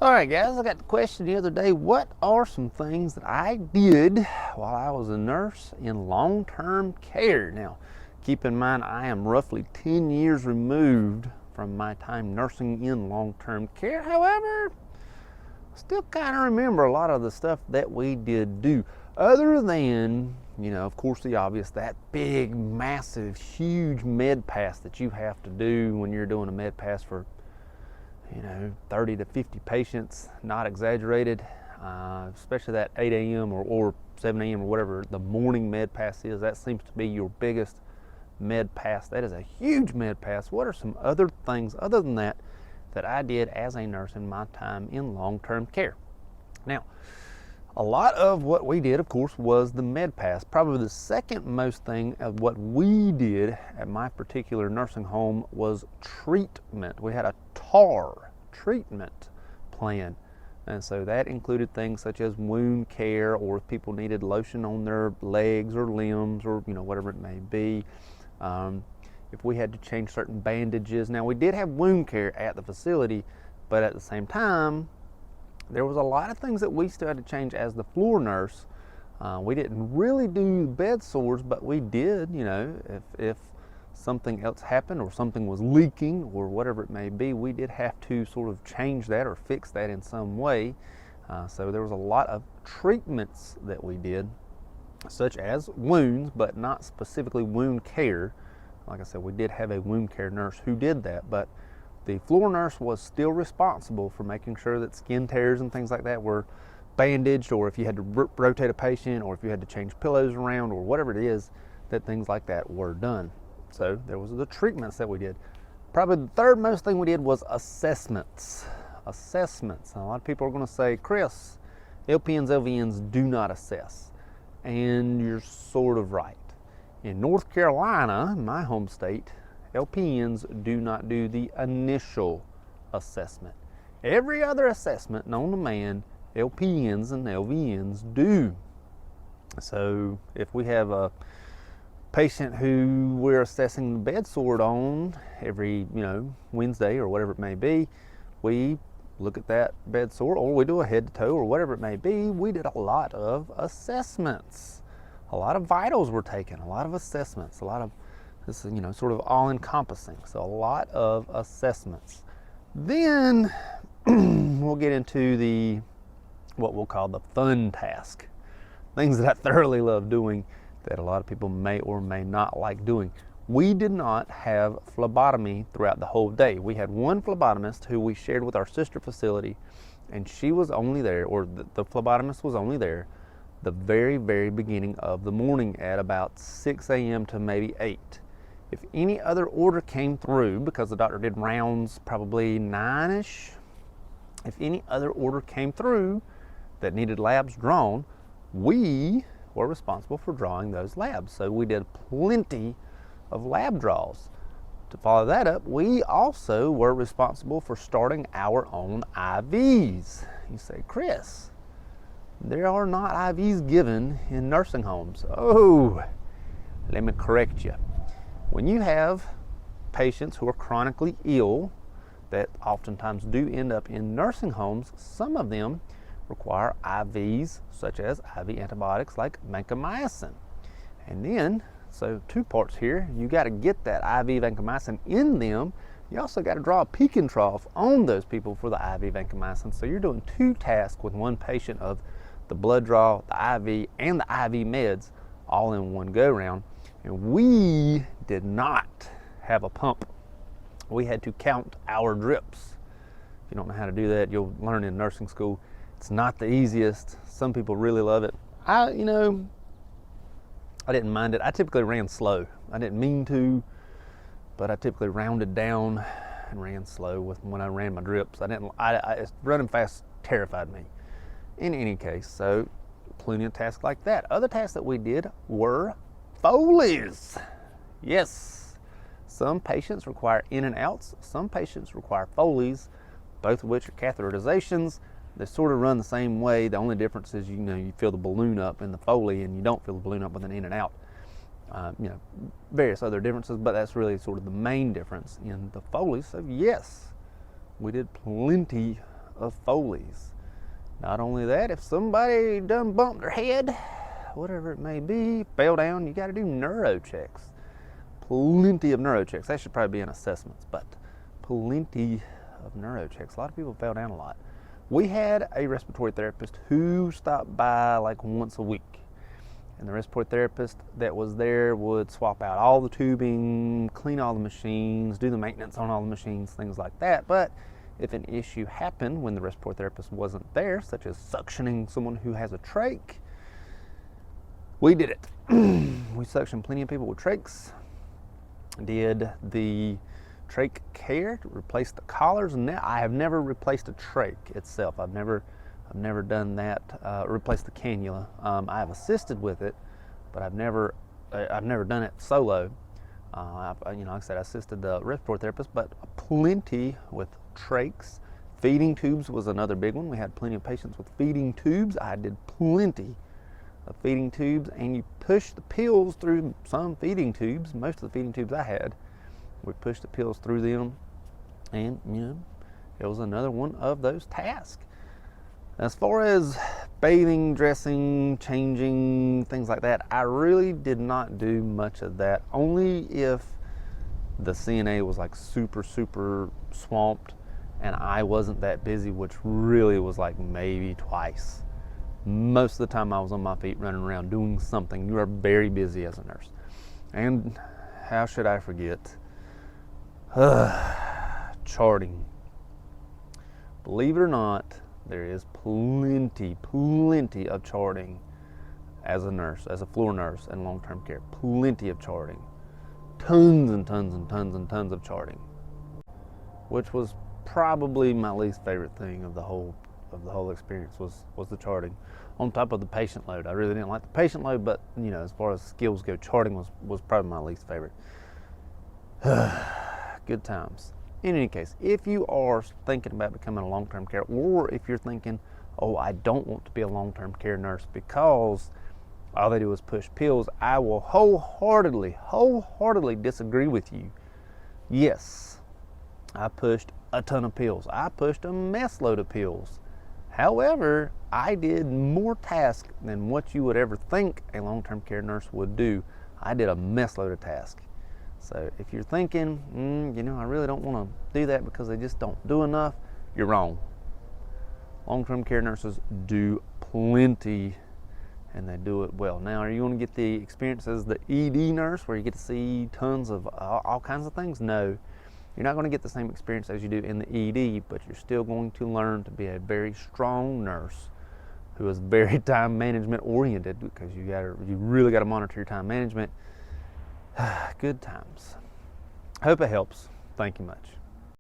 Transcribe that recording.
All right, guys, I got the question the other day. What are some things that I did while I was a nurse in long-term care? Now, keep in mind, I am roughly 10 years removed from my time nursing in long-term care. However, I still kind of remember a lot of the stuff that we did do. Other than, of course, the obvious, that big, massive, huge med pass that you have to do when you're doing a med pass for 30 to 50 patients, not exaggerated, especially that 8 a.m. or 7 a.m. or whatever the morning med pass is. That seems to be your biggest med pass. That is a huge med pass. What are some other things other than that that I did as a nurse in my time in long-term care? Now, a lot of what we did, of course, was the med pass. Probably the second most thing of what we did at my particular nursing home was treatment. We had a TAR, treatment plan. And so that included things such as wound care, or if people needed lotion on their legs or limbs, or whatever it may be. If we had to change certain bandages. Now, we did have wound care at the facility, but at the same time, there was a lot of things that we still had to change as the floor nurse. We didn't really do bed sores, but we did, if something else happened or something was leaking or whatever it may be, we did have to sort of change that or fix that in some way. So there was a lot of treatments that we did, such as wounds, but not specifically wound care. Like I said, we did have a wound care nurse who did that, but the floor nurse was still responsible for making sure that skin tears and things like that were bandaged, or if you had to rotate a patient, or if you had to change pillows around, or whatever it is, that things like that were done. So there was the treatments that we did. Probably the third most thing we did was assessments. Assessments. Now, a lot of people are going to say, Chris, LPNs, LVNs do not assess. And you're sort of right. In North Carolina, my home state, LPNs do not do the initial assessment. Every other assessment known to man, LPNs and LVNs do. So if we have a patient who we're assessing the bed sore on every, Wednesday or whatever it may be, we look at that bed sore, or we do a head to toe or whatever it may be. We did a lot of assessments. A lot of vitals were taken, a lot of assessments, a lot of this is, sort of all-encompassing. So a lot of assessments. Then we'll get into what we'll call the fun task. Things that I thoroughly love doing that a lot of people may or may not like doing. We did not have phlebotomy throughout the whole day. We had one phlebotomist who we shared with our sister facility, and she was only there, or the phlebotomist was only there, the very, very beginning of the morning at about 6 a.m. to maybe 8. If any other order came through, because the doctor did rounds probably 9-ish, if any other order came through that needed labs drawn, we were responsible for drawing those labs. So we did plenty of lab draws. To follow that up, we also were responsible for starting our own IVs. You say, Chris, there are not IVs given in nursing homes. Oh, let me correct you. When you have patients who are chronically ill that oftentimes do end up in nursing homes, some of them require IVs, such as IV antibiotics like vancomycin. And then, so two parts here, you got to get that IV vancomycin in them. You also got to draw a peak and trough on those people for the IV vancomycin. So you're doing two tasks with one patient of the blood draw, the IV, and the IV meds all in one go round. And we did not have a pump. We had to count our drips. If you don't know how to do that, you'll learn in nursing school. It's not the easiest. Some people really love it. I didn't mind it. I typically ran slow. I didn't mean to, but I typically rounded down and ran slow when I ran my drips. Running fast terrified me. In any case, so plenty of tasks like that. Other tasks that we did were Foleys. Yes, some patients require in and outs. Some patients require Foleys, both of which are catheterizations. They sort of run the same way. The only difference is, you fill the balloon up in the Foley, and you don't fill the balloon up with an in and out. Various other differences, but that's really sort of the main difference in the Foley. So yes, we did plenty of Foley's. Not only that, if somebody done bumped their head, whatever it may be, fell down, you got to do neuro checks. Plenty of neuro checks. That should probably be in assessments, but plenty of neuro checks. A lot of people fell down a lot. We had a respiratory therapist who stopped by like once a week. And the respiratory therapist that was there would swap out all the tubing, clean all the machines, do the maintenance on all the machines, things like that. But if an issue happened when the respiratory therapist wasn't there, such as suctioning someone who has a trach, we did it. We suctioned plenty of people with trachs, did the trach care to replace the collars. And I have never replaced a trach itself. I've never done that. Replaced the cannula. I have assisted with it, but I've never done it solo. Like I said, I assisted the respiratory therapist, but plenty with trachs. Feeding tubes was another big one. We had plenty of patients with feeding tubes. I did plenty of feeding tubes, and you push the pills through some feeding tubes. Most of the feeding tubes I had, we pushed the pills through them, and it was another one of those tasks. As far as bathing, dressing, changing, things like that, I really did not do much of that, only if the CNA was like super swamped and I wasn't that busy, which really was like maybe twice. Most of the time I was on my feet running around doing something. You are very busy as a nurse. And how should I forget? Charting. Believe it or not, there is plenty of charting as a nurse, as a floor nurse in long-term care. Plenty of charting. Tons and tons of charting. Which was probably my least favorite thing of the whole experience was the charting. On top of the patient load. I really didn't like the patient load, but as far as skills go, charting was probably my least favorite. Good times. In any case, if you are thinking about becoming a long-term care, or if you're thinking, oh, I don't want to be a long-term care nurse because all they do is push pills, I will wholeheartedly disagree with you. Yes, I pushed a ton of pills. I pushed a mess load of pills. However, I did more tasks than what you would ever think a long-term care nurse would do. I did a mess load of tasks. So if you're thinking, I really don't want to do that because they just don't do enough, you're wrong. Long-term care nurses do plenty, and they do it well. Now, are you going to get the experience as the ED nurse where you get to see tons of all kinds of things? No. You're not going to get the same experience as you do in the ED, but you're still going to learn to be a very strong nurse who is very time management oriented, because you really got to monitor your time management. Good times. Hope it helps. Thank you much.